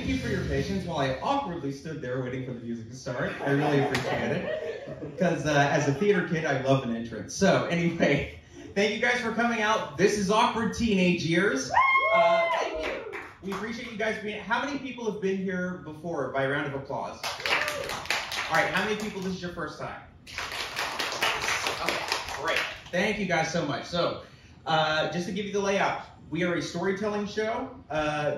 you for your patience while I awkwardly stood there waiting for the music to start. I really appreciate it. Because as a theater kid, I love an entrance. So anyway, thank you guys for coming out. This is Awkward Teenage Years. Thank you. We appreciate you guys being. How many people have been here before by a round of applause? All right, how many people this is your first time? Okay, great. Thank you guys so much. So, just to give you the layout, we are a storytelling show.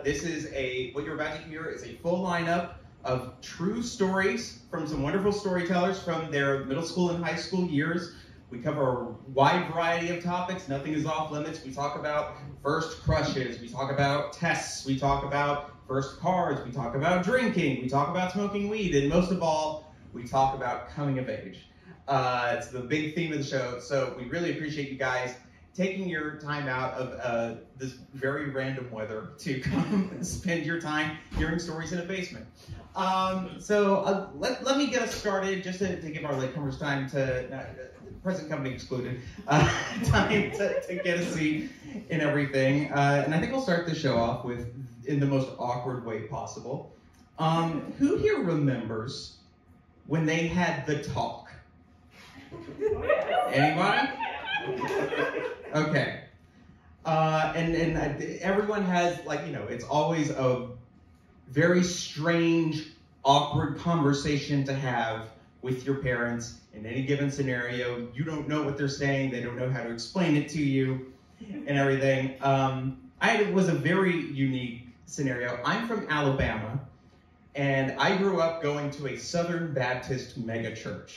This is what you're about to hear is a full lineup of true stories from some wonderful storytellers from their middle school and high school years. We cover a wide variety of topics. Nothing is off limits. We talk about first crushes. We talk about tests. We talk about first cars. We talk about drinking. We talk about smoking weed. And most of all, we talk about coming of age. It's the big theme of the show. So we really appreciate you guys taking your time out of this very random weather to come and spend your time hearing stories in a basement. Let me get us started, just to give our latecomers time to, present company excluded, time to get a seat and everything. And I think I'll start the show off in the most awkward way possible. Who here remembers when they had the talk? Anybody? Okay. And everyone has, it's always a very strange, awkward conversation to have with your parents in any given scenario. You don't know what they're saying. They don't know how to explain it to you and everything. It was a very unique scenario. I'm from Alabama, and I grew up going to a Southern Baptist megachurch.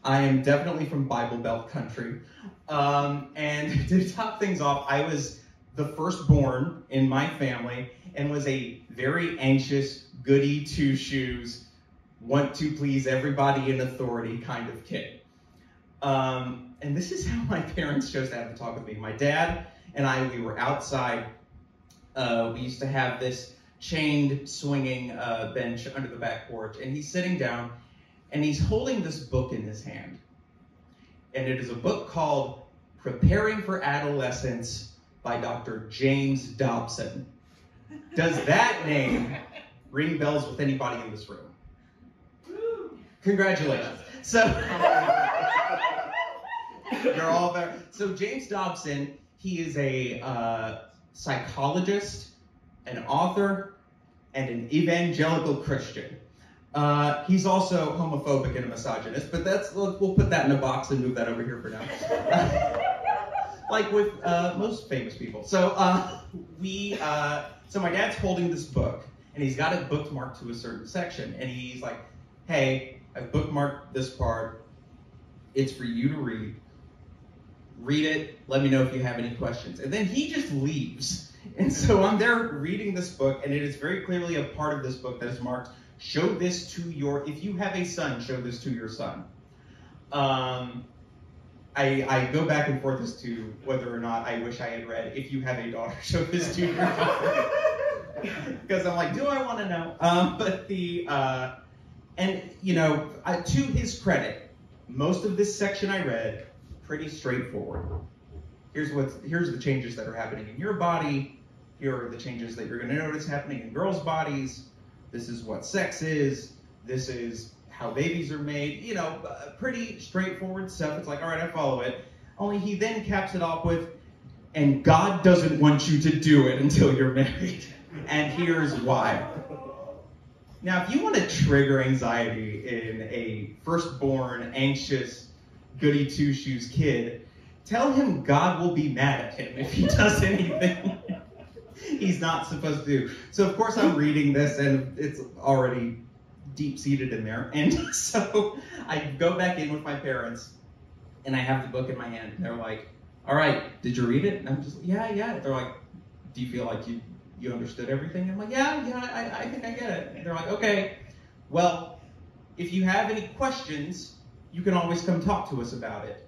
I am definitely from Bible Belt country. And to top things off, I was the firstborn in my family and was a very anxious, goody two-shoes, want to please everybody in authority kind of kid. And this is how my parents chose to have the talk with me. My dad and I, we were outside. We used to have this chained swinging bench under the back porch, and he's sitting down and he's holding this book in his hand. And it is a book called Preparing for Adolescence by Dr. James Dobson. Does that name ring bells with anybody in this room? Congratulations. So, you're all there. So James Dobson, he is a psychologist, an author, and an evangelical Christian. He's also homophobic and a misogynist, but we'll put that in a box and move that over here for now. Like with most famous people. So my dad's holding this book, and he's got it bookmarked to a certain section, and he's like, hey, I've bookmarked this part. It's for you to read. Read it. Let me know if you have any questions. And then he just leaves. And so I'm there reading this book, and it is very clearly a part of this book that is marked, show this to if you have a son, show this to your son. I go back and forth as to whether or not I wish I had read, if you have a daughter, show this to your daughter. Because I'm like, do I want to know? To his credit, most of this section I read, pretty straightforward. Here's the changes that are happening in your body. Here are the changes that you're going to notice happening in girls' bodies. This is what sex is. This is how babies are made. Pretty straightforward stuff. It's like, all right, I follow it. Only he then caps it off with, and God doesn't want you to do it until you're married. And here's why. Now, if you want to trigger anxiety in a firstborn, anxious, goody two-shoes kid, tell him God will be mad at him if he does anything he's not supposed to do. So, of course, I'm reading this, and it's already deep-seated in there. And so I go back in with my parents, and I have the book in my hand, and they're like, all right, did you read it? And I'm just, yeah. They're like, do you feel like you understood everything? I'm like, yeah, I think I get it. And they're like, okay, well, if you have any questions, you can always come talk to us about it.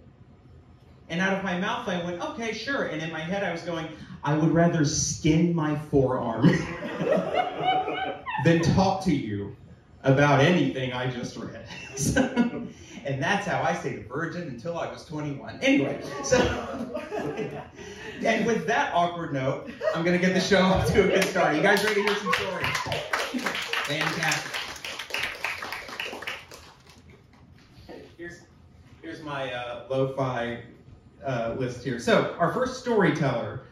And out of my mouth, I went, okay, sure. And in my head, I was going, I would rather skin my forearm than talk to you about anything I just read. And that's how I stayed a virgin until I was 21. Anyway, and with that awkward note, I'm going to get the show off to a good start. You guys ready to hear some stories? Fantastic. Here's my lo-fi list here. So our first storyteller,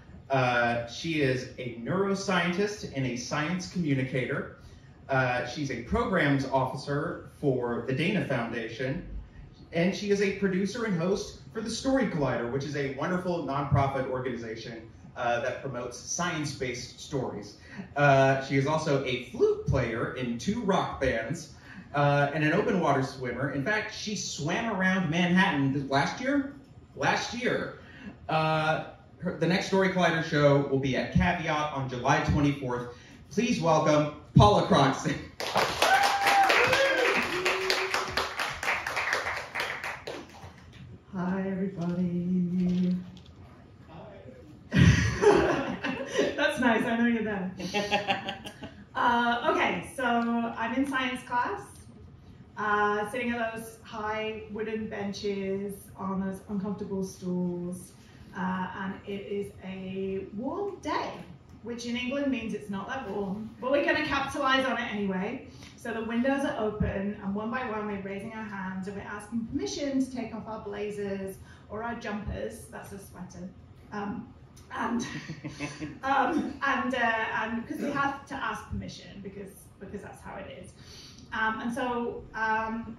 she is a neuroscientist and a science communicator. She's a programs officer for the Dana Foundation, and she is a producer and host for the Story Collider, which is a wonderful nonprofit organization that promotes science-based stories. She is also a flute player in 2 rock bands and an open water swimmer. In fact, she swam around Manhattan last year. The next Story Collider show will be at Caveat on July 24th. Please welcome Paula Croxton. Hi, everybody. That's nice, I know you're there. Okay, so I'm in science class, sitting at those high wooden benches on those uncomfortable stools, and it is a warm day, which in England means it's not that warm, but we're going to capitalize on it anyway. So the windows are open, and one by one we're raising our hands and we're asking permission to take off our blazers or our jumpers. That's a sweater. And because we have to ask permission because that's how it is. And so I'm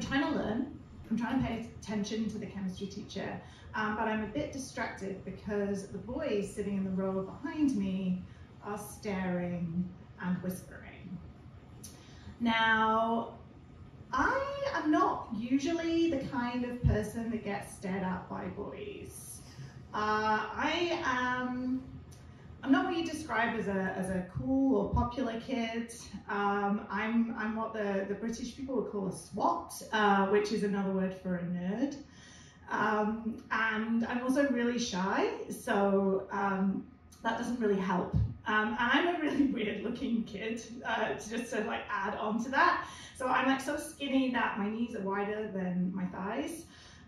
trying to learn. I'm trying to pay attention to the chemistry teacher, but I'm a bit distracted because the boys sitting in the row behind me are staring and whispering. Now, I am not usually the kind of person that gets stared at by boys. I'm not what you describe as a cool or popular kid. I'm what the British people would call a swot, which is another word for a nerd. And I'm also really shy, so that doesn't really help. And I'm a really weird looking kid, just to like add on to that. So I'm like so skinny that my knees are wider than my thighs.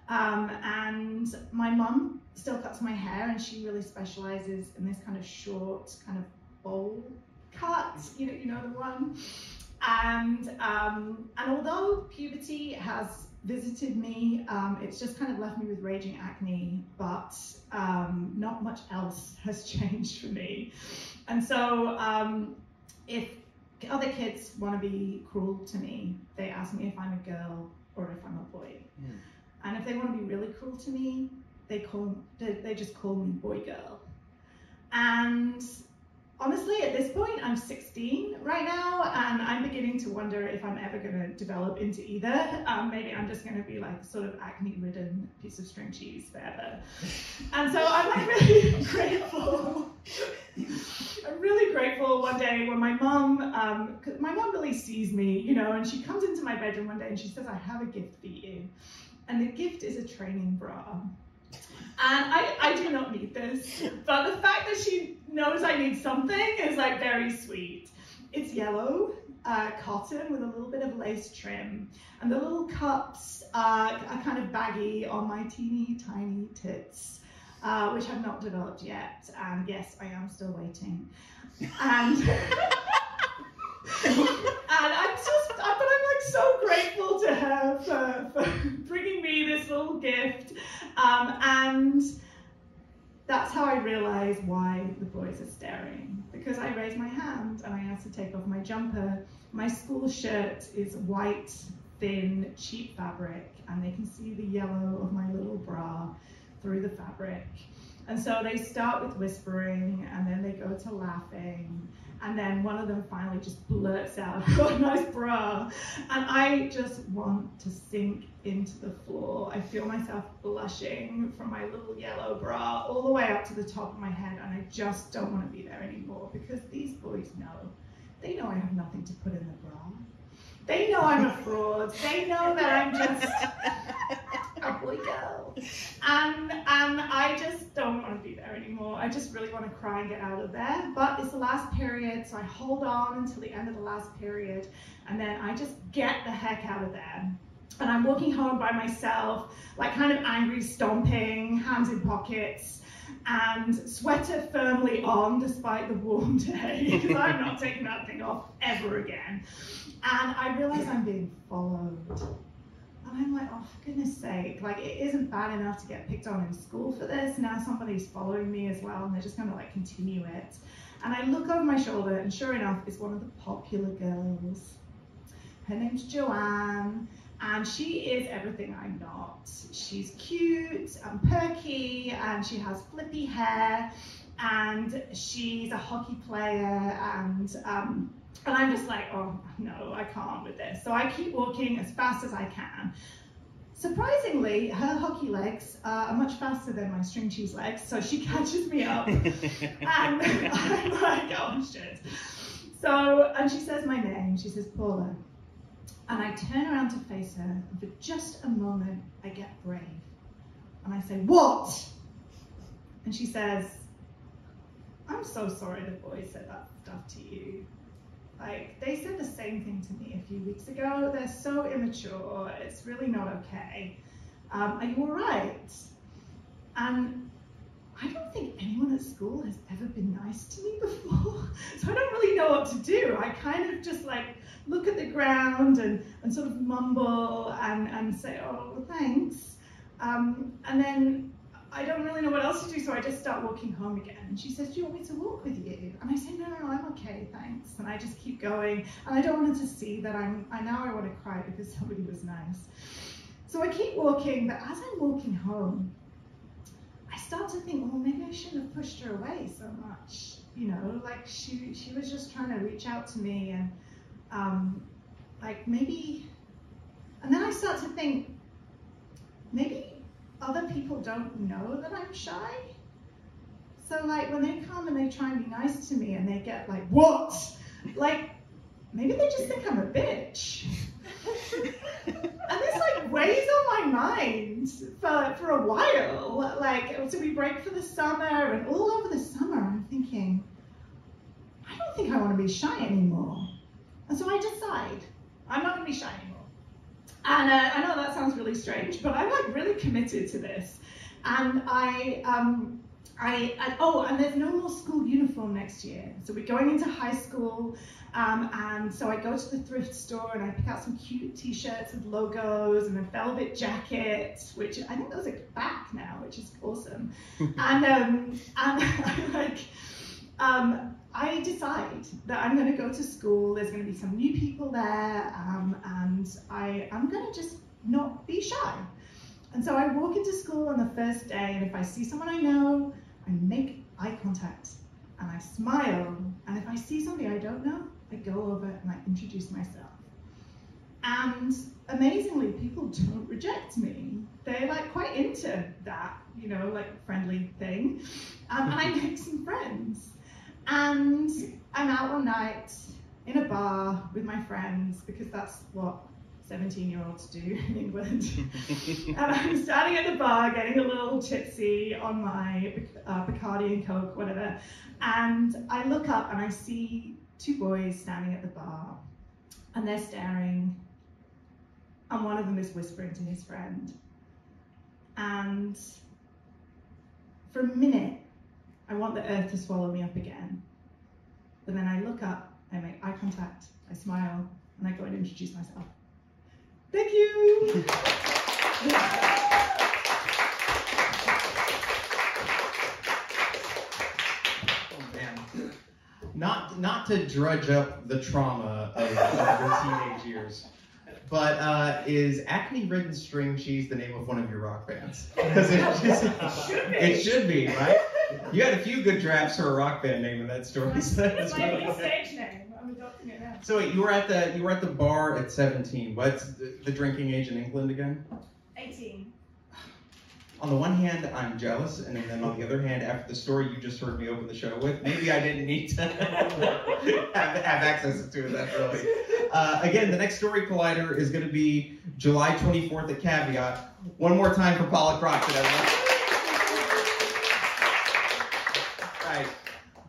And my mum still cuts my hair, and she really specializes in this kind of short, kind of bowl cut, you know the one. And although puberty has visited me, it's just kind of left me with raging acne, but not much else has changed for me. And so if other kids want to be cruel to me, they ask me if I'm a girl or if I'm a boy. Mm. And if they want to be really cruel to me, they just call me boy girl. And honestly, at this point, I'm 16 right now, and I'm beginning to wonder if I'm ever going to develop into either. Maybe I'm just going to be like a sort of acne-ridden piece of string cheese forever. And so I'm like really grateful. I'm really grateful one day when my mom really sees me, you know, and she comes into my bedroom one day and she says, I have a gift for you. And the gift is a training bra. And I do not need this, but the fact that she knows I need something is like very sweet. It's yellow cotton with a little bit of lace trim, and the little cups are kind of baggy on my teeny tiny tits, which have not developed yet. And yes, I am still waiting. And but I'm like so grateful to her for bringing me this little gift. And that's how I realize why the boys are staring, because I raised my hand and I asked to take off my jumper. My school shirt is white, thin, cheap fabric, and they can see the yellow of my little bra through the fabric. And so they start with whispering, and then they go to laughing, and then one of them finally just blurts out, "What a nice bra." And I just want to sink into the floor. I feel myself blushing from my little yellow bra all the way up to the top of my head, and I just don't want to be there anymore, because these boys know. They know I have nothing to put in the bra. They know I'm a fraud. They know that I'm just a boy girl. And I just don't want to be there anymore. I just really want to cry and get out of there. But it's the last period, so I hold on until the end of the last period, and then I just get the heck out of there. And I'm walking home by myself, like kind of angry, stomping, hands in pockets, and sweater firmly on despite the warm day, because I'm not taking that thing off ever again. And I realize I'm being followed. And I'm like, oh, for goodness sake, like it isn't bad enough to get picked on in school for this. Now somebody's following me as well, and they're just gonna like continue it. And I look over my shoulder, and sure enough, it's one of the popular girls. Her name's Joanne. And she is everything I'm not. She's cute and perky, and she has flippy hair, and she's a hockey player, and I'm just like, oh no, I can't with this. So I keep walking as fast as I can. Surprisingly, her hockey legs are much faster than my string cheese legs, so she catches me up, and I'm like, oh shit. So, and she says my name, she says Paula. And I turn around to face her, and for just a moment, I get brave. And I say, what? And she says, I'm so sorry the boys said that stuff to you. Like, they said the same thing to me a few weeks ago. They're so immature, it's really not okay. Are you all right? And I don't think anyone at school has ever been nice to me before. So I don't really know what to do. I kind of just like, look at the ground and sort of mumble and say, oh, thanks. And then I don't really know what else to do, so I just start walking home again. And she says, do you want me to walk with you? And I say, no, I'm okay, thanks. And I just keep going. And I don't want her to see that I want to cry because somebody was nice. So I keep walking, but as I'm walking home, I start to think, well, maybe I shouldn't have pushed her away so much. You know, like she was just trying to reach out to me, and like maybe, and then I start to think, maybe other people don't know that I'm shy. So like when they come and they try and be nice to me and they get like, what? Like, maybe they just think I'm a bitch. And this like weighs on my mind for a while. Like, so we break for the summer, and all over the summer I'm thinking, I don't think I want to be shy anymore. And so I decide, I'm not going to be shy anymore. And I know that sounds really strange, but I'm like really committed to this. And and there's no more school uniform next year. So we're going into high school, and so I go to the thrift store and I pick out some cute t-shirts with logos and a velvet jacket, which I think those are back now, which is awesome. And I decide that I'm going to go to school. There's going to be some new people there, and I'm going to just not be shy. And so I walk into school on the first day, and if I see someone I know, I make eye contact and I smile. And if I see somebody I don't know, I go over and I introduce myself. And amazingly, people don't reject me. They're like quite into that, you know, like friendly thing. And I make some friends. And I'm out one night in a bar with my friends, because that's what 17-year-olds do in England. And I'm standing at the bar getting a little tipsy on my Bacardi and Coke, whatever. And I look up and I see two boys standing at the bar, and they're staring. And one of them is whispering to his friend. And for a minute, I want the earth to swallow me up again. But then I look up, I make eye contact, I smile, and I go and introduce myself. Thank you. Oh man. Not to drudge up the trauma of your teenage years, but is Acne Ridden String Cheese the name of one of your rock bands? Because it should be, right? You had a few good drafts for a rock band name in that story. It's my new stage name. I'm adopting it now. So wait, you were at the bar at 17. What's the drinking age in England again? 18. On the one hand, I'm jealous, and then on the other hand, after the story you just heard me open the show with, maybe I didn't need to have access to it that early. Again, the next story collider is going to be July 24th at Caveat. One more time for Paula Crockett, everyone. Right.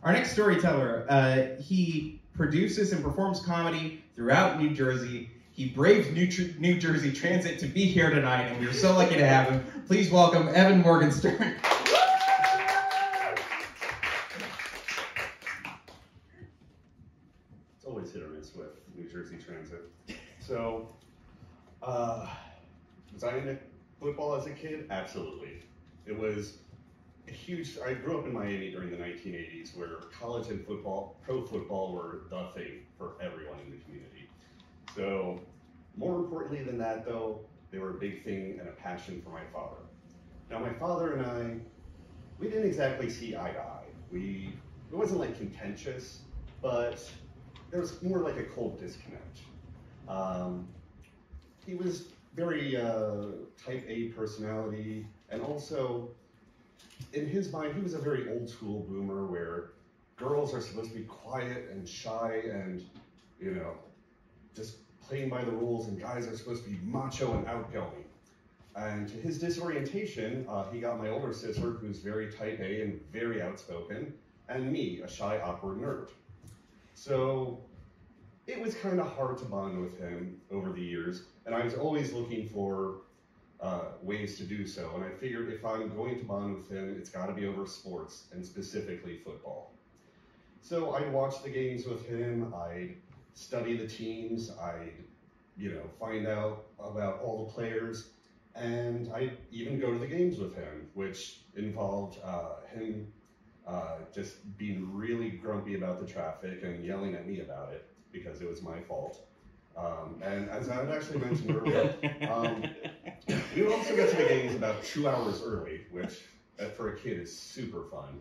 Our next storyteller, he produces and performs comedy throughout New Jersey. He braved New Jersey Transit to be here tonight, and we are so lucky to have him. Please welcome Evan Morgenstern. It's always hit or miss with New Jersey Transit. So, was I into football as a kid? Absolutely. It was a huge, I grew up in Miami during the 1980s where college and football, pro football were the thing for everyone in the community. So, more importantly than that though, they were a big thing and a passion for my father. Now my father and I, we didn't exactly see eye to eye. It wasn't like contentious, but there was more like a cold disconnect. He was very type A personality, and also in his mind, he was a very old school boomer where girls are supposed to be quiet and shy and, you know, just playing by the rules, and guys are supposed to be macho and outgoing. And to his disorientation, he got my older sister, who's very type A and very outspoken, and me, a shy, awkward nerd. So it was kind of hard to bond with him over the years, and I was always looking for ways to do so. And I figured if I'm going to bond with him, it's got to be over sports, and specifically football. So I'd watch the games with him, I'd study the teams, I'd, you know, find out about all the players, and I'd even go to the games with him, which involved him just being really grumpy about the traffic and yelling at me about it because it was my fault. And as I had actually mentioned earlier, we would also get to the games about 2 hours early, which for a kid is super fun.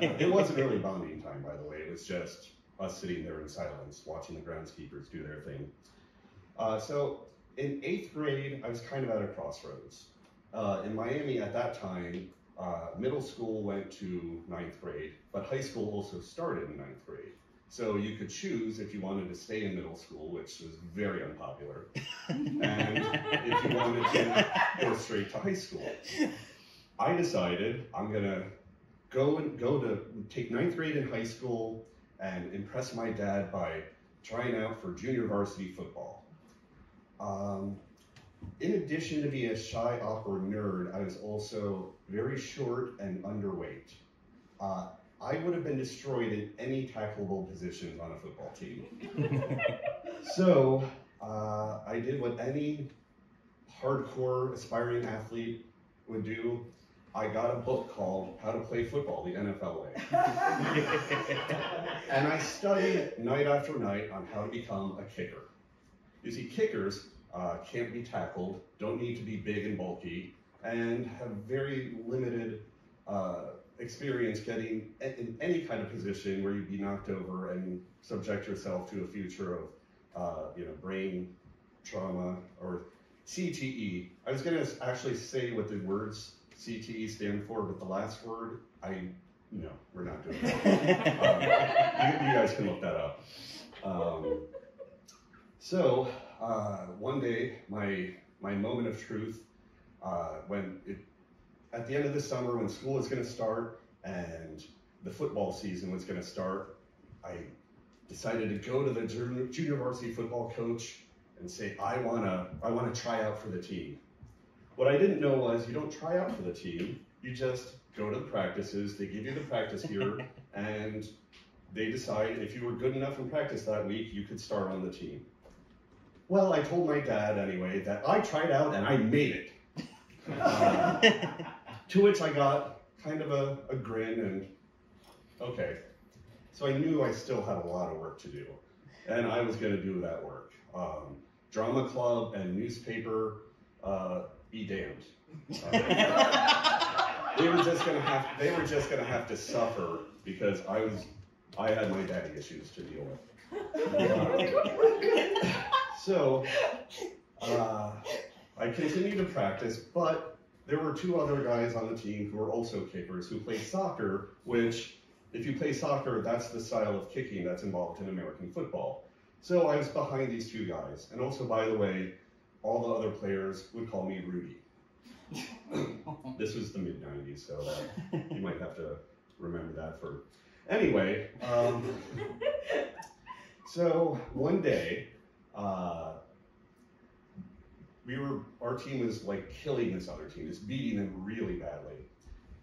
It wasn't really bonding time, by the way. It was just us sitting there in silence, watching the groundskeepers do their thing. So in 8th grade, I was kind of at a crossroads. In Miami at that time, middle school went to 9th grade, but high school also started in 9th grade. So you could choose if you wanted to stay in middle school, which was very unpopular, and if you wanted to go straight to high school. I decided I'm gonna go to take 9th grade in high school and impress my dad by trying out for junior varsity football. In addition to being a shy, awkward nerd, I was also very short and underweight. I would have been destroyed in any tackleable positions on a football team. So I did what any hardcore aspiring athlete would do. I got a book called How to Play Football the NFL Way. And I studied night after night on how to become a kicker. You see, kickers can't be tackled, don't need to be big and bulky, and have very limited experience getting in any kind of position where you'd be knocked over and subject yourself to a future of brain trauma or CTE. I was going to actually say what the words CTE stand for, but the last word, no, we're not doing that. You guys can look that up. So one day, my moment of truth, at the end of the summer when school was going to start and the football season was going to start, I decided to go to the junior varsity football coach and say, I want to try out for the team. What I didn't know was you don't try out for the team, you just go to the practices, they give you the practice gear, and they decide if you were good enough in practice that week, you could start on the team. Well, I told my dad anyway that I tried out and I made it. To which I got kind of a grin and, okay. So I knew I still had a lot of work to do, and I was going to do that work. Drama club and newspaper, be damned. They were just going to have to suffer because I had my daddy issues to deal with. So I continued to practice, but there were 2 other guys on the team who were also kickers who played soccer, which, if you play soccer, that's the style of kicking that's involved in American football. So I was behind these 2 guys. And also, by the way, all the other players would call me Rudy. This was the mid-90s, so you might have to remember that for... Anyway, so one day, our team was like killing this other team, just beating them really badly.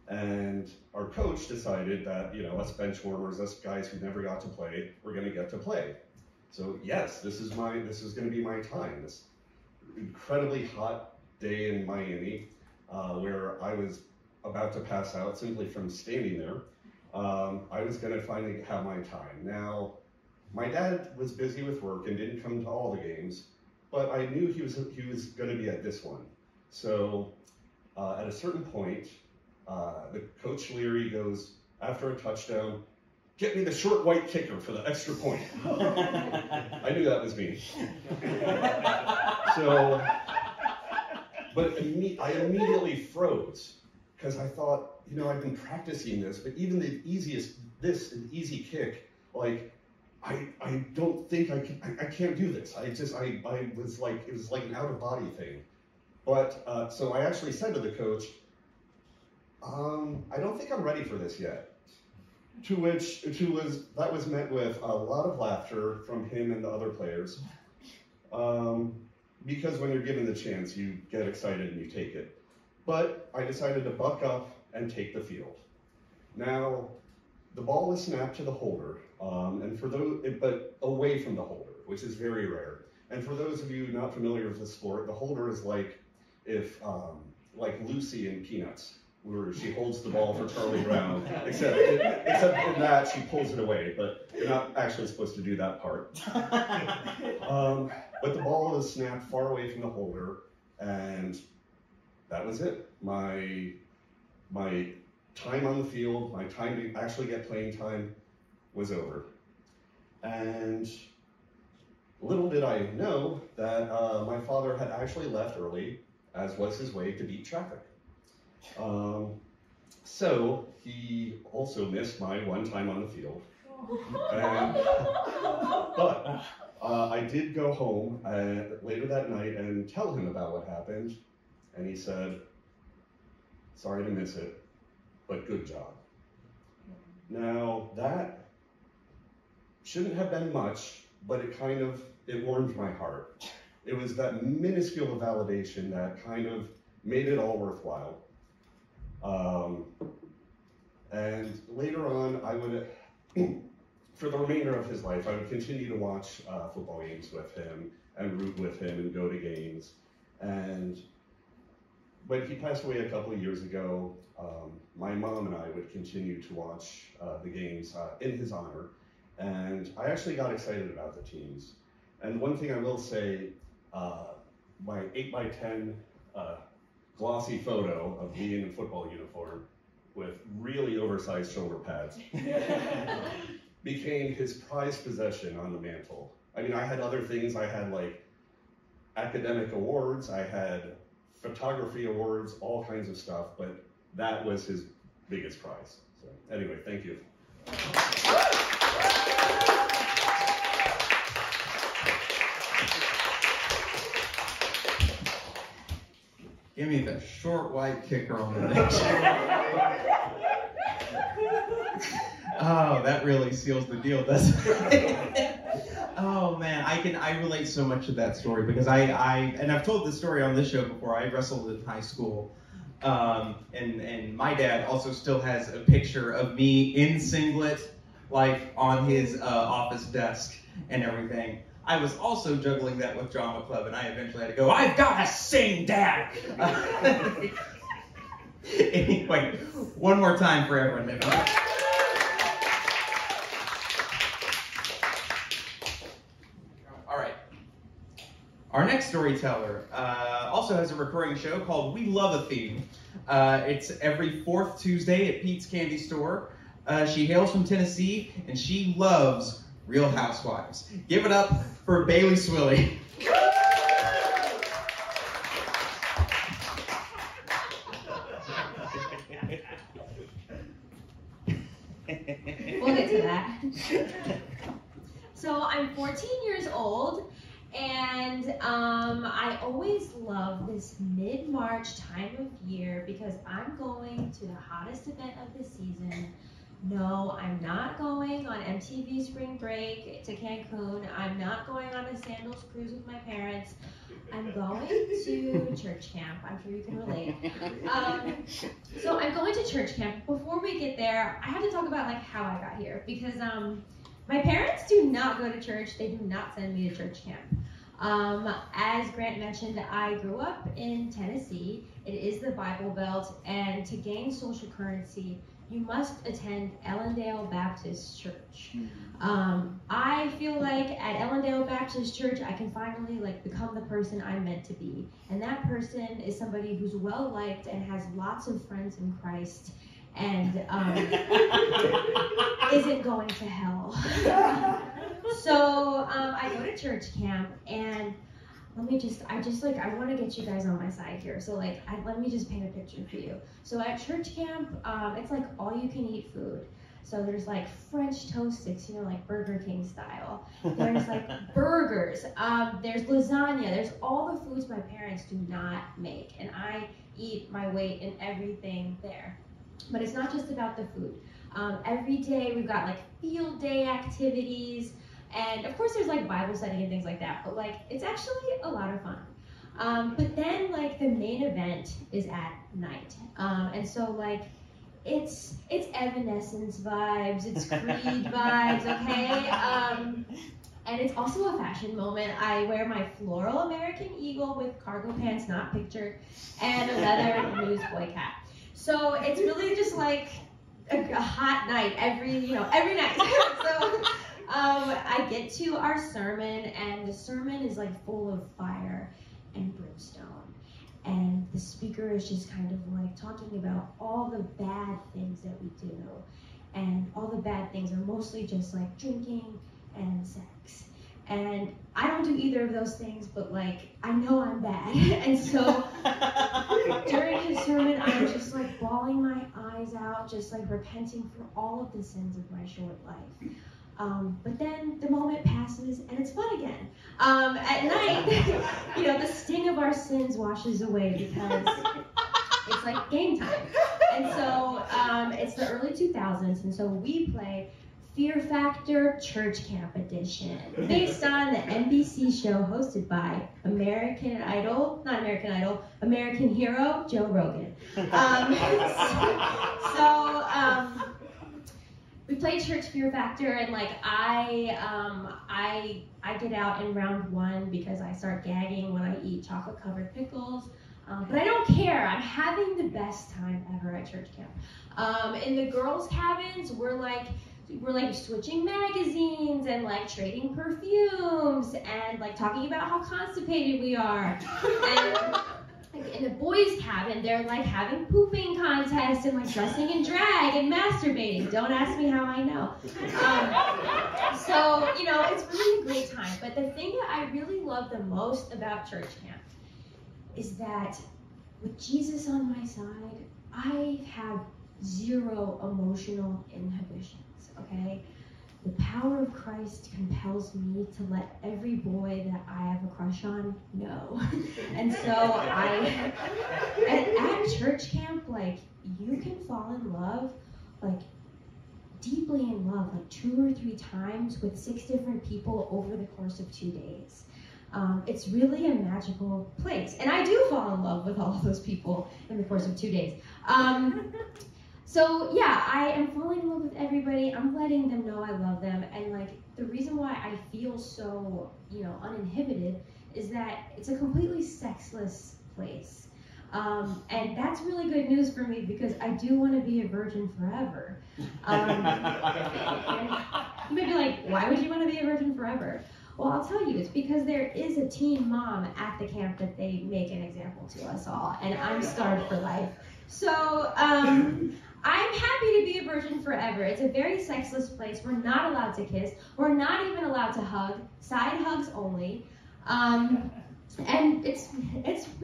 And our coach decided that, you know, us bench warmers, us guys who never got to play, we're going to get to play. So yes, this is going to be my time. This incredibly hot day in Miami, where I was about to pass out simply from standing there. I was going to finally have my time. Now, my dad was busy with work and didn't come to all the games, but I knew he was going to be at this one. So at a certain point, the coach Leary goes, after a touchdown, "Get me the short white kicker for the extra point." I knew that was me. So, but I immediately froze because I thought, you know, I've been practicing this, but even the an easy kick, like, I don't think I can't do this. I was like, it was like an out of body thing. But, so I actually said to the coach, I don't think I'm ready for this yet. That was met with a lot of laughter from him and the other players. Because when you're given the chance, you get excited and you take it. But I decided to buck up and take the field. Now, the ball was snapped to the holder, but away from the holder, which is very rare. And for those of you not familiar with the sport, the holder is like like Lucy in Peanuts, where she holds the ball for Charlie Brown, except in that she pulls it away, but you're not actually supposed to do that part. But the ball was snapped far away from the holder, and that was it. My time on the field, my time to actually get playing time was over. And little did I know that my father had actually left early, as was his way, to beat traffic. So he also missed my one time on the field. But I did go home later that night and tell him about what happened. And he said, "Sorry to miss it, but good job." Now, that shouldn't have been much, but it warmed my heart. It was that minuscule validation that kind of made it all worthwhile. And later on, I would, for the remainder of his life, I would continue to watch football games with him and root with him and go to games. And when he passed away a couple of years ago, my mom and I would continue to watch the games in his honor. And I actually got excited about the teams. And one thing I will say, my 8x10 glossy photo of me in a football uniform with really oversized shoulder pads became his prized possession on the mantle. I mean, I had other things. I had like academic awards, I had photography awards, all kinds of stuff, but that was his biggest prize. So anyway, thank you. Give me the short white kicker on the next. Oh, that really seals the deal, doesn't it? Oh man, I relate so much to that story because and I've told this story on this show before. I wrestled in high school, and my dad also still has a picture of me in singlet, like on his office desk and everything. I was also juggling that with John McClub, and I eventually had to go, "I've got to sing, Dad!" Anyway, one more time for everyone. All right. Our next storyteller also has a recurring show called We Love a Theme. It's every fourth Tuesday at Pete's Candy Store. She hails from Tennessee, and she loves Real Housewives. Give it up for Bailey Swilly. We'll get to that. So I'm 14 years old, and I always love this mid-March time of year because I'm going to the hottest event of the season, no, I'm not going on MTV Spring Break to Cancun. I'm not going on a sandals cruise with my parents. I'm going to church camp. I'm sure you can relate. So I'm going to church camp. Before we get there, I have to talk about like how I got here, because my parents do not go to church. They do not send me to church camp. As Grant mentioned, I grew up in Tennessee. It is the Bible Belt, and to gain social currency, you must attend Ellendale Baptist Church. I feel like at Ellendale Baptist Church, I can finally like become the person I'm meant to be. And that person is somebody who's well-liked and has lots of friends in Christ and isn't going to hell. So I go to church camp, and I want to get you guys on my side here. So let me just paint a picture for you. So at church camp, it's like all you can eat food. So there's like French toast sticks, like Burger King style. There's like burgers. There's lasagna. There's all the foods my parents do not make, and I eat my weight in everything there. But it's not just about the food. Every day we've got like field day activities. And of course there's like Bible study and things like that, but like it's actually a lot of fun. But then like the main event is at night. And so like it's Evanescence vibes, it's Creed vibes, okay? And it's also a fashion moment. I wear my floral American Eagle with cargo pants not pictured and a leather Newsboy cap. So it's really just like a hot night every night. So I get to our sermon, and the sermon is like full of fire and brimstone. And the speaker is just kind of like talking about all the bad things that we do. And all the bad things are mostly just like drinking and sex. And I don't do either of those things, but like, I know I'm bad. And so during his sermon, I'm just like bawling my eyes out, just like repenting for all of the sins of my short life. But then the moment passes and it's fun again. At night, the sting of our sins washes away because it's like game time. And so it's the early 2000s, and so we play Fear Factor Church Camp Edition, based on the NBC show hosted by American hero Joe Rogan. We play Church Fear Factor, and like I get out in round 1 because I start gagging when I eat chocolate covered pickles. But I don't care. I'm having the best time ever at church camp. In the girls' cabins, we're like switching magazines and like trading perfumes and like talking about how constipated we are. And like in the boys' cabin, they're like having pooping contests and like dressing in drag and masturbating. Don't ask me how I know. So it's really a great time. But the thing that I really love the most about church camp is that with Jesus on my side, I have zero emotional inhibitions, okay? The power of Christ compels me to let every boy that I have a crush on know. And so at church camp, like, you can fall in love, like, deeply in love, like 2 or 3 times with 6 different people over the course of 2 days. It's really a magical place. And I do fall in love with all of those people in the course of 2 days. So yeah, I am falling in love with everybody. I'm letting them know I love them. And like, the reason why I feel so, uninhibited is that it's a completely sexless place. And that's really good news for me because I do want to be a virgin forever. And you may be like, why would you want to be a virgin forever? Well, I'll tell you, it's because there is a teen mom at the camp that they make an example to us all, and I'm scarred for life. So I'm happy to be a virgin forever. It's a very sexless place. We're not allowed to kiss. We're not even allowed to hug. Side hugs only. And it's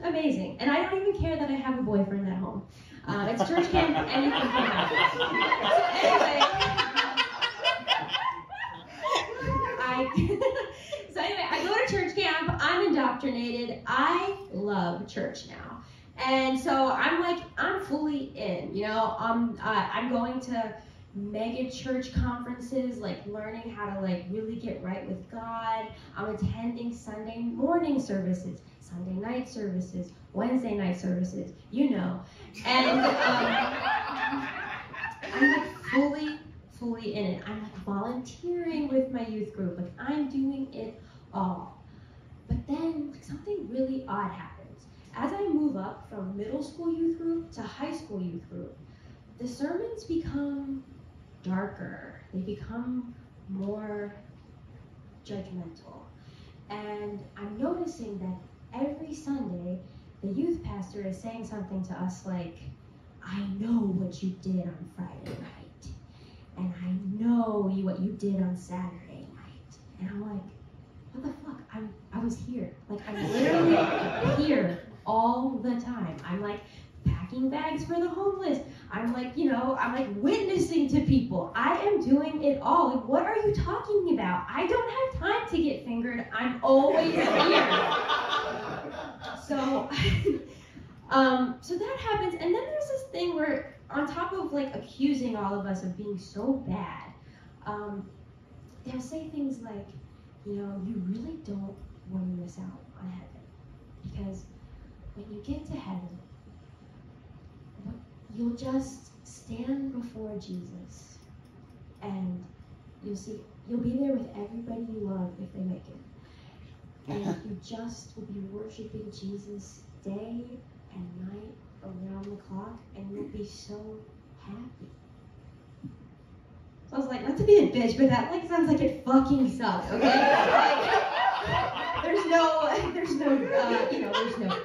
amazing. And I don't even care that I have a boyfriend at home. It's church camp, anything can happen. So anyway, I go to church camp. I'm indoctrinated. I love church now. And so I'm fully in, I'm going to mega church conferences, like learning how to like really get right with God. I'm attending Sunday morning services, Sunday night services, Wednesday night services, you know. And I'm like fully in it. I'm like volunteering with my youth group, like I'm doing it all. But then like something really odd happens. As I move up from middle school youth group to high school youth group, the sermons become darker. They become more judgmental. And I'm noticing that every Sunday, the youth pastor is saying something to us like, I know what you did on Friday night. And I know what you did on Saturday night. And I'm like, what the fuck? I was here. Like, I'm literally here all the time. I'm like packing bags for the homeless. I'm like, I'm like witnessing to people. I am doing it all. Like, what are you talking about? I don't have time to get fingered. I'm always here. So, so that happens. And then there's this thing where, on top of like accusing all of us of being so bad, they'll say things like, you really don't want to miss out on heaven. Because when you get to heaven, you'll just stand before Jesus and you'll be there with everybody you love if they make it. And you just will be worshiping Jesus day and night around the clock, and you'll be so happy. So I was like, not to be a bitch, but that like sounds like it fucking sucks, okay? Like, there's no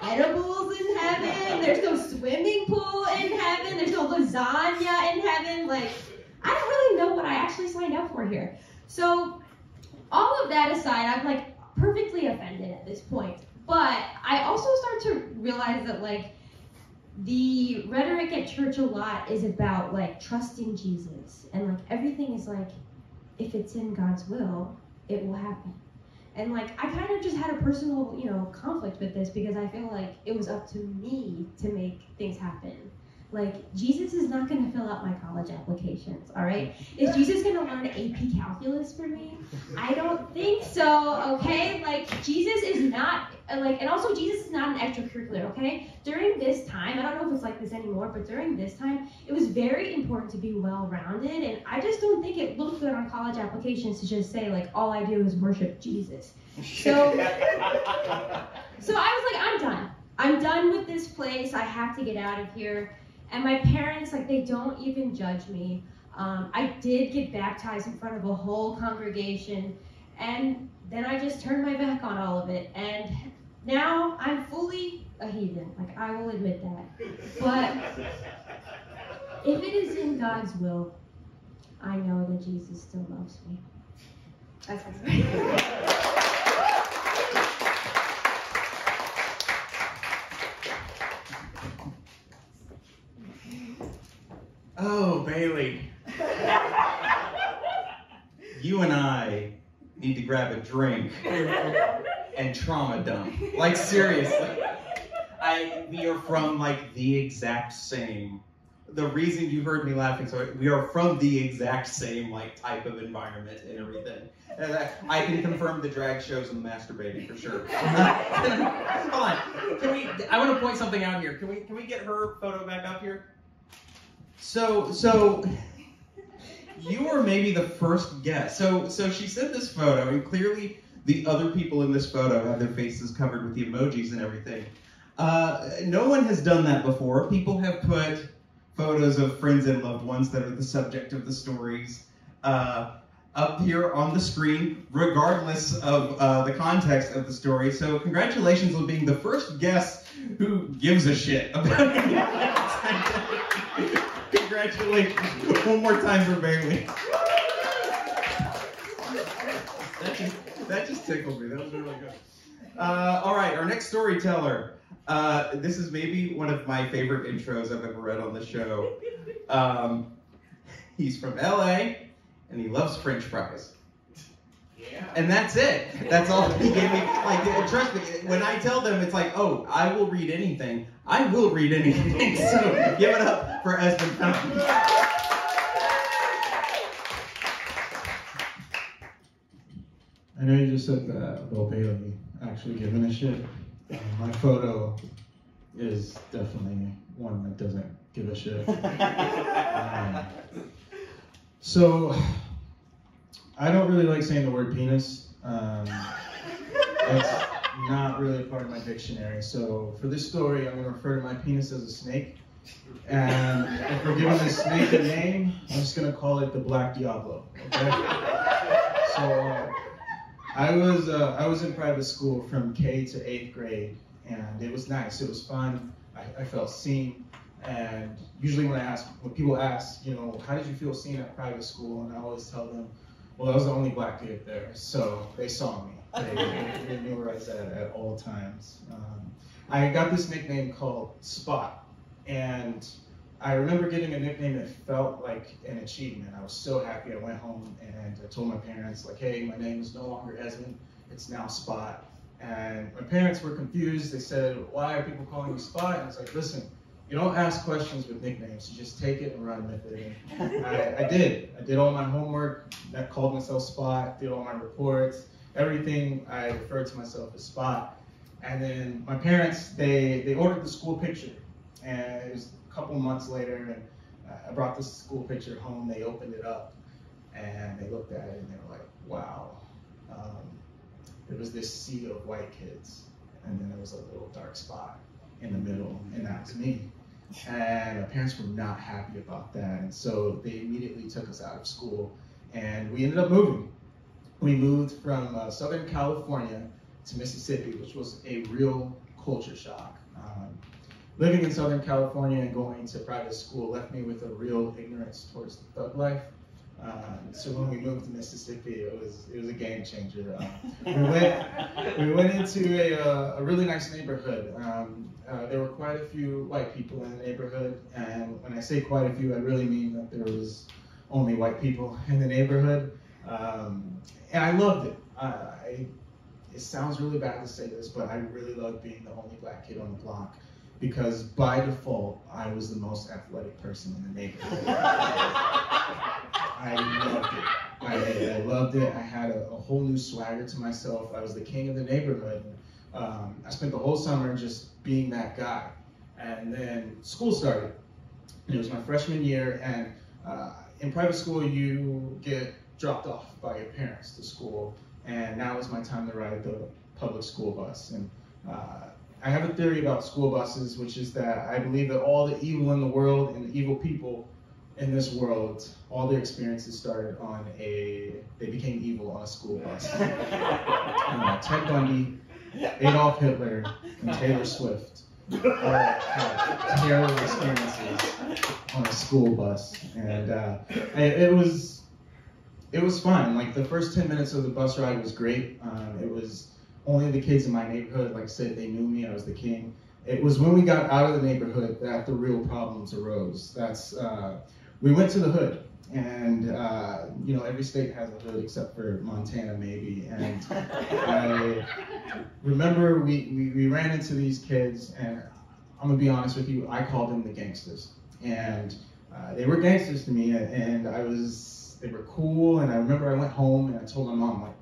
edibles in heaven, there's no swimming pool in heaven, there's no lasagna in heaven. Like, I don't really know what I actually signed up for here. So all of that aside, I'm like perfectly offended at this point. But I also start to realize that like the rhetoric at church a lot is about like trusting Jesus, and like everything is like, if it's in God's will, it will happen. And like I kind of just had a personal, conflict with this, because I feel like it was up to me to make things happen. Like, Jesus is not going to fill out my college applications, all right? Is Jesus going to learn AP calculus for me? I don't think so, okay? Like, Jesus is not, and also Jesus is not an extracurricular, okay? During this time, I don't know if it's like this anymore, but during this time, it was very important to be well-rounded, and I just don't think it looked good on college applications to just say, like, all I do is worship Jesus. So I was like, I'm done. I'm done with this place. I have to get out of here. And my parents, like, they don't even judge me. I did get baptized in front of a whole congregation, and then I just turned my back on all of it. And now I'm fully a heathen. Like, I will admit that. But if it is in God's will, I know that Jesus still loves me. That's right. Oh, Bailey. You and I need to grab a drink and trauma dump. Like, seriously. We are from, like, the exact same. The reason you heard me laughing, so we are from the exact same, like, type of environment and everything. I can confirm the drag shows and the masturbating for sure. Hold on. I want to point something out here. Can we get her photo back up here? So you were maybe the first guest. So she sent this photo, and clearly the other people in this photo have their faces covered with the emojis and everything. No one has done that before. People have put photos of friends and loved ones that are the subject of the stories up here on the screen, regardless of the context of the story. So congratulations on being the first guest who gives a shit about it. Congratulations. One more time for Bailey. That just tickled me. That was really good. All right, our next storyteller. This is maybe one of my favorite intros I've ever read on the show. He's from LA, and he loves French fries. Yeah. And that's it. That's all he gave me. Like, trust me, when I tell them, it's like, oh, I will read anything. I will read anything. So give it up for Esmond Fountain. I know you just said that Bo Bailey actually giving a shit. My photo is definitely one that doesn't give a shit. So, I don't really like saying the word penis. It's not really a part of my dictionary. So, for this story, I'm going to refer to my penis as a snake. And if we're giving this snake a name, I'm just going to call it the Black Diablo. Okay? So, I was in private school from K to 8th grade, and it was nice. It was fun. I felt seen. And usually when people ask, you know, how did you feel seen at private school? And I always tell them, well, I was the only black kid there, so they saw me. They knew where I was at all times. I got this nickname called Spot, and I remember getting a nickname that felt like an achievement. I was so happy. I went home and I told my parents, like, hey, my name is no longer Esmond, it's now Spot. And my parents were confused. They said, why are people calling you Spot? And I was like, listen, you don't ask questions with nicknames. You just take it and run with it. And I did. I did all my homework. I called myself Spot. Did all my reports. Everything I referred to myself as Spot. And then my parents, they ordered the school picture. And it was a couple months later, and I brought the school picture home. They opened it up, and they looked at it, and they were like, wow. There was this sea of white kids, and then there was a little dark spot in the middle, and that was me. And my parents were not happy about that, and so they immediately took us out of school, and we ended up moving. We moved from Southern California to Mississippi, which was a real culture shock. Living in Southern California and going to private school left me with a real ignorance towards the thug life. So when we moved to Mississippi, it was a game changer. We went into a really nice neighborhood. There were quite a few white people in the neighborhood, and when I say quite a few, I really mean that there was only white people in the neighborhood, and I loved it. It sounds really bad to say this, but I really loved being the only black kid on the block, because by default, I was the most athletic person in the neighborhood. I loved it. I loved it. I had a whole new swagger to myself. I was the king of the neighborhood. I spent the whole summer just being that guy. And then school started. And it was my freshman year, and in private school, you get dropped off by your parents to school, and now was my time to ride the public school bus. And I have a theory about school buses, which is that I believe that all the evil in the world and the evil people in this world, all their experiences started they became evil on a school bus. Ted Bundy, Adolf Hitler, and Taylor Swift all had terrible experiences on a school bus. And it was fun. Like, the first 10 minutes of the bus ride was great. It was only the kids in my neighborhood. Like I said, they knew me. I was the king. It was when we got out of the neighborhood that the real problems arose. We went to the hood, and you know, every state has a hood except for Montana, maybe. And I remember we ran into these kids, and I'm gonna be honest with you, I called them the gangsters, and they were gangsters to me, and they were cool. And I remember I went home and I told my mom, like,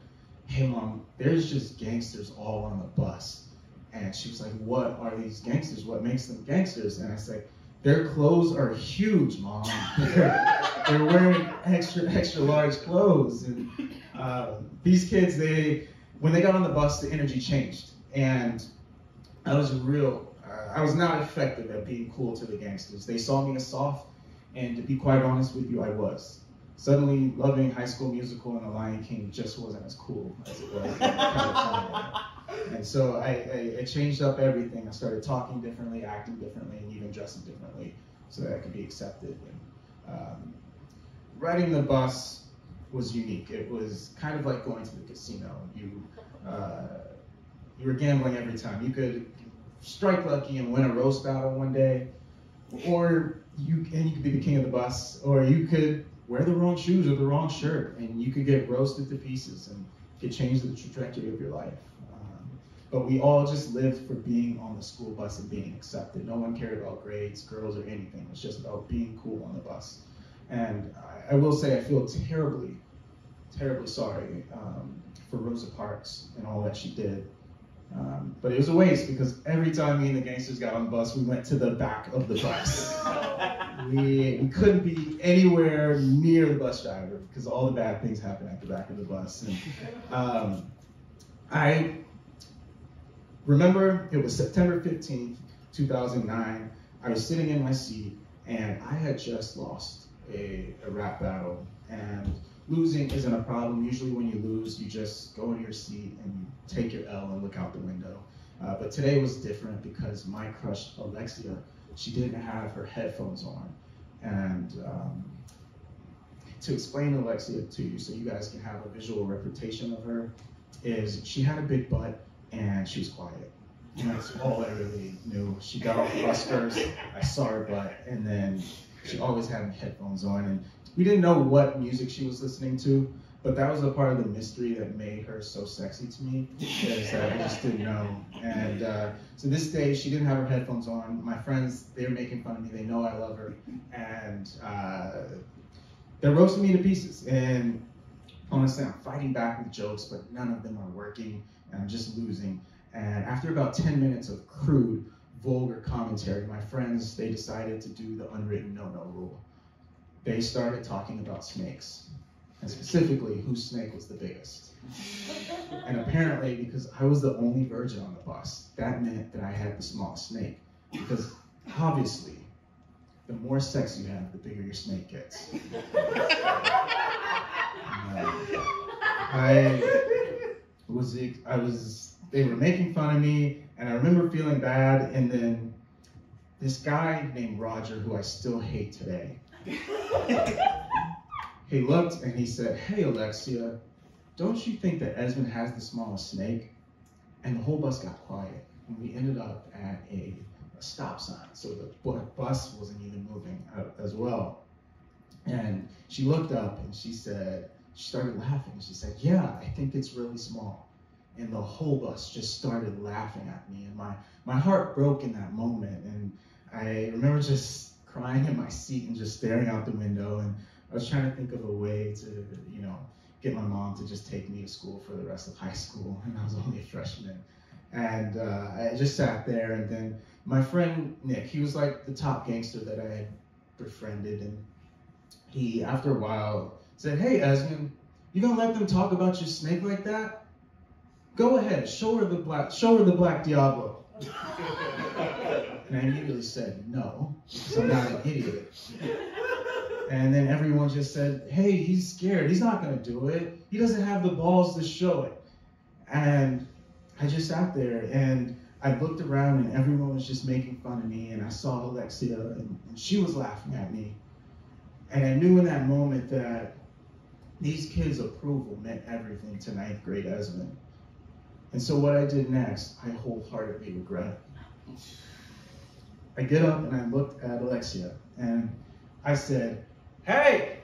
hey Mom, there's just gangsters all on the bus. And she was like, what are these gangsters? What makes them gangsters? And I said, their clothes are huge, Mom. They're wearing extra large clothes. And these kids, when they got on the bus, the energy changed. And I was not effective at being cool to the gangsters. They saw me as soft, and to be quite honest with you, I was. Suddenly, loving High School Musical and The Lion King just wasn't as cool as it was in California. And so I changed up everything. I started talking differently, acting differently, and even dressing differently so that I could be accepted. And riding the bus was unique. It was kind of like going to the casino. You were gambling every time. You could strike lucky and win a roast battle one day, or you could be the king of the bus, or you could wear the wrong shoes or the wrong shirt, and you could get roasted to pieces and could change the trajectory of your life. But we all just lived for being on the school bus and being accepted. No one cared about grades, girls, or anything. It was just about being cool on the bus. And I will say I feel terribly, terribly sorry for Rosa Parks and all that she did. But it was a waste because every time me and the gangsters got on the bus, we went to the back of the bus. We couldn't be anywhere near the bus driver because all the bad things happen at the back of the bus. And, I remember it was September 15th, 2009. I was sitting in my seat and I had just lost a rap battle. And losing isn't a problem. Usually when you lose, you just go into your seat and you take your L and look out the window. But today was different because my crush, Alexia, she didn't have her headphones on. And to explain Alexia to you so you guys can have a visual representation of her, is she had a big butt and she was quiet. And that's all I really knew. She got off the bus first, I saw her butt, and then she always had headphones on. And we didn't know what music she was listening to, but that was a part of the mystery that made her so sexy to me, is that I just didn't know. And so this day, she didn't have her headphones on. My friends, they're making fun of me. They know I love her. And they're roasting me to pieces. And honestly, I'm fighting back with jokes, but none of them are working, and I'm just losing. And after about 10 minutes of crude, vulgar commentary, my friends, they decided to do the unwritten no-no rule. They started talking about snakes, and specifically whose snake was the biggest. And apparently, because I was the only virgin on the bus, that meant that I had the smallest snake. Because obviously, the more sex you have, the bigger your snake gets. They were making fun of me, and I remember feeling bad, and then this guy named Roger, who I still hate today, he looked and he said, "Hey Alexia, don't you think that Esmond has the smallest snake?" And the whole bus got quiet, and we ended up at a stop sign, so the bus wasn't even moving as well. And she looked up and she started laughing. She said, "Yeah, I think it's really small." And the whole bus just started laughing at me, and my heart broke in that moment. And I remember just crying in my seat and just staring out the window. And I was trying to think of a way to, get my mom to just take me to school for the rest of high school. And I was only a freshman. And I just sat there. And then my friend Nick, he was like the top gangster that I had befriended. And he, after a while, said, "Hey, Esmond, you gonna let them talk about your snake like that? Go ahead, show her the Black Diablo." And I immediately said no, because I'm not an idiot. And then everyone just said, "Hey, he's scared. He's not gonna do it. He doesn't have the balls to show it." And I just sat there and I looked around and everyone was just making fun of me, and I saw Alexia and she was laughing at me. And I knew in that moment that these kids' approval meant everything to 9th grade Esmond. And so what I did next, I wholeheartedly regret. I get up and I looked at Alexia and I said, "Hey,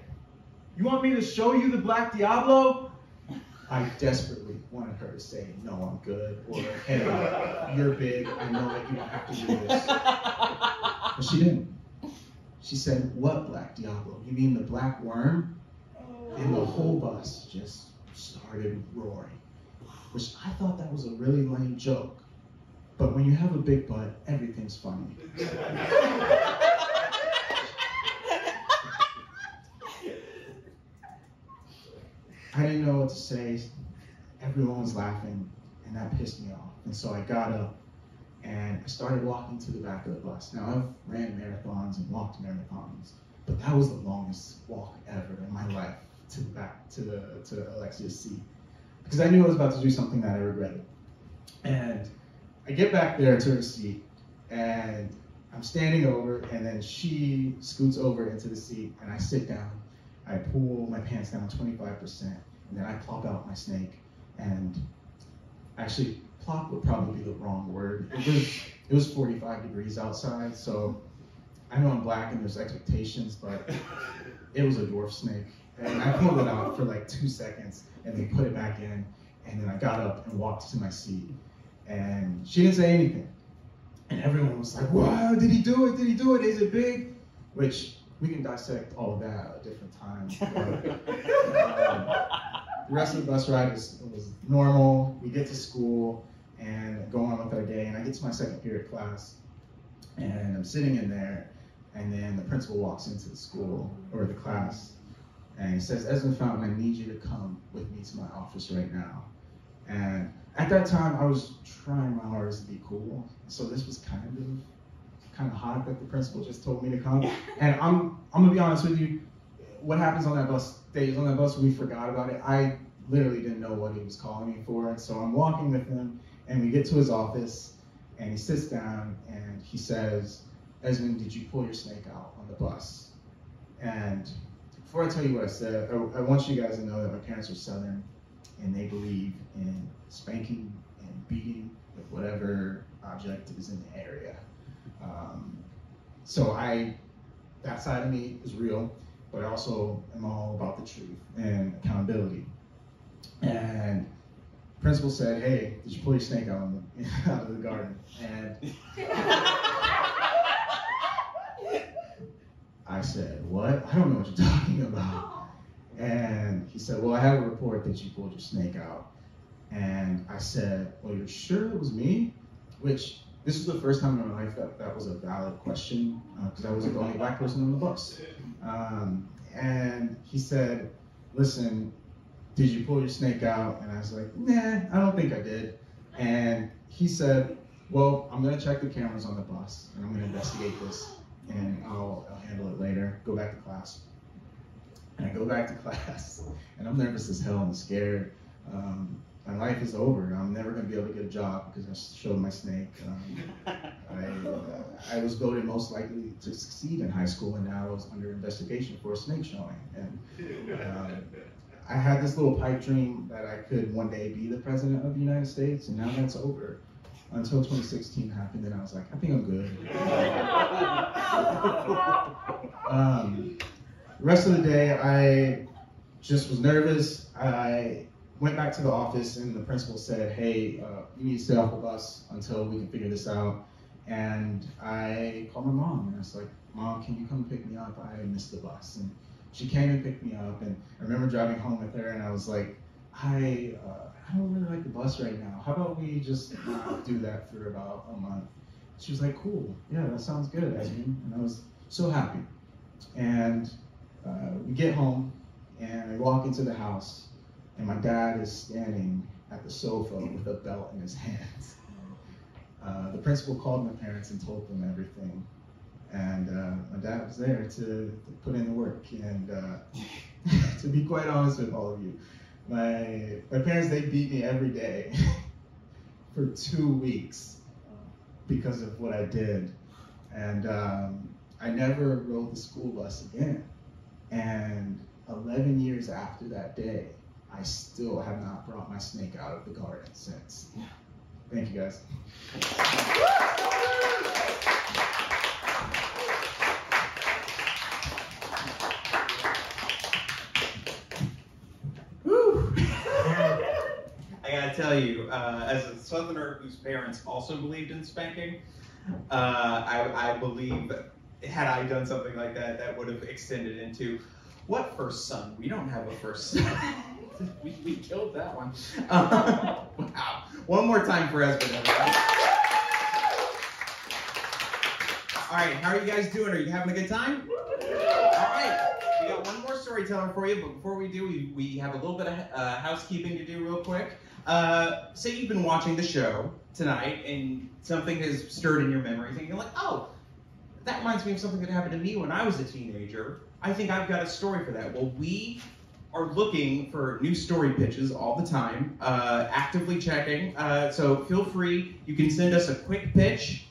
you want me to show you the Black Diablo?" I desperately wanted her to say, "No, I'm good," or "Hey, you're big, I know that you don't have to do this." But she didn't. She said, "What Black Diablo? You mean the black worm?" And the whole bus just started roaring, which I thought that was a really lame joke. But when you have a big butt, everything's funny. I didn't know what to say. Everyone was laughing, and that pissed me off. And so I got up and I started walking to the back of the bus. Now, I've ran marathons and walked marathons, but that was the longest walk ever in my life to the back, to Alexia's seat, because I knew I was about to do something that I regretted. And I get back there to her seat, and I'm standing over, and then she scoots over into the seat, and I sit down. I pull my pants down 25%, and then I plop out my snake. And actually, plop would probably be the wrong word. It was 45 degrees outside, so I know I'm black and there's expectations, but it was a dwarf snake. And I pulled it out for like 2 seconds, and they put it back in, and then I got up and walked to my seat. And she didn't say anything. And everyone was like, "Wow, did he do it? Did he do it? Is it big?" Which we can dissect all of that at a different time. But, the rest of the bus ride was normal. We get to school and go on with our day, and I get to my second period class, and I'm sitting in there, and then the principal walks into the school, or the class, and he says, "Esmond Fountain, I need you to come with me to my office right now." And at that time, I was trying my hardest to be cool, so this was kind of hot that the principal just told me to come. And I'm gonna be honest with you, what happens on that bus, days on that bus, we forgot about it. I literally didn't know what he was calling me for, and so I'm walking with him, and we get to his office, and he sits down, and he says, "Esmond, did you pull your snake out on the bus?" And before I tell you what I said, I want you guys to know that my parents are Southern, and they believe in spanking and beating with whatever object is in the area. So that side of me is real, but I also am all about the truth and accountability. And principal said, "Hey, did you pull your snake out of the garden?" And I said, "What? I don't know what you're talking about." And he said, "Well, I have a report that you pulled your snake out." And I said, "Well, you're sure it was me?" Which, this was the first time in my life that was a valid question, because I was the only black person on the bus. And he said, "Listen, did you pull your snake out?" And I was like, "Nah, I don't think I did." And he said, "Well, I'm gonna check the cameras on the bus, and I'm gonna investigate this, and I'll handle it later. Go back to class." And I go back to class, and I'm nervous as hell and scared. My life is over. I'm never going to be able to get a job because I showed my snake. I was voted most likely to succeed in high school, and now I was under investigation for a snake showing. And I had this little pipe dream that I could one day be the president of the United States, and now that's over. Until 2016 happened, and I was like, I think I'm good. The rest of the day, I just was nervous. I went back to the office, and the principal said, "Hey, you need to stay off the bus until we can figure this out." And I called my mom, and I was like, "Mom, can you come pick me up? I missed the bus." And she came and picked me up, and I remember driving home with her, and I was like, I don't really like the bus right now. How about we just not do that for about a month? She was like, "Cool, yeah, that sounds good, Esmond." And I was so happy. And we get home, and I walk into the house, and my dad is standing at the sofa with a belt in his hands. The principal called my parents and told them everything. And my dad was there to put in the work. And to be quite honest with all of you, my parents, they beat me every day for 2 weeks because of what I did. And I never rode the school bus again. And 11 years after that day, I still have not brought my snake out of the garden since. Thank you, guys. Woo. I gotta tell you, as a Southerner whose parents also believed in spanking, I believe had I done something like that, that would have extended into, what first son? We don't have a first son. we killed that one. Wow. One more time for Esmond, everybody. All right, how are you guys doing? Are you having a good time? All right, we got one more storyteller for you, but before we do, we have a little bit of housekeeping to do real quick. Say you've been watching the show tonight and something has stirred in your memory, thinking like, oh, that reminds me of something that happened to me when I was a teenager. I think I've got a story for that. Well, we are looking for new story pitches all the time, actively checking. So feel free, you can send us a quick pitch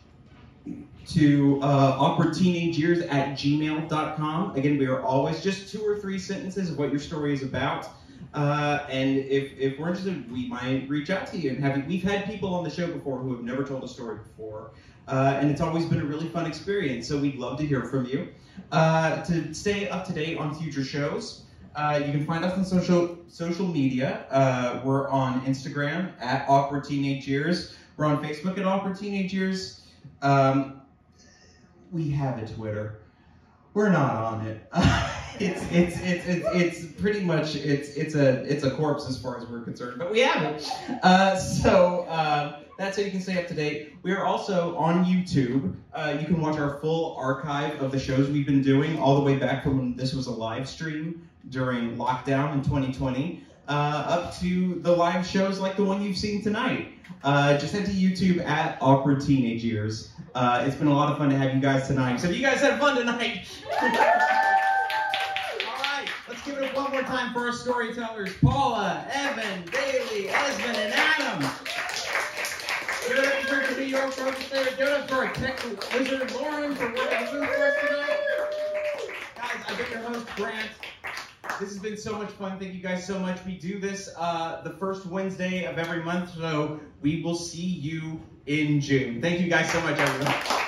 to awkwardteenageyears@gmail.com. Again, we are always just 2 or 3 sentences of what your story is about. And if we're interested, we might reach out to you. And we've had people on the show before who have never told a story before. And it's always been a really fun experience. So we'd love to hear from you. To stay up to date on future shows, you can find us on social media. We're on Instagram at Awkward Teenage Years. We're on Facebook at Awkward Teenage Years. We have a Twitter. We're not on it. It's pretty much it's a corpse as far as we're concerned, but we have it. So that's how you can stay up to date. We are also on YouTube. You can watch our full archive of the shows we've been doing all the way back from when this was a live stream during lockdown in 2020, up to the live shows like the one you've seen tonight. Just head to YouTube at Awkward Teenage Years. It's been a lot of fun to have you guys tonight. So if you guys had fun tonight. Let's give it up one more time for our storytellers, Paula, Evan, Bailey, Esmond, and Adam. Give it up for the New York folks there. Give it up for our tech wizard, Lauren, for working the food for us tonight. Guys, I've been your host, Grant. This has been so much fun. Thank you guys so much. We do this the first Wednesday of every month, so we will see you in June. Thank you guys so much, everyone.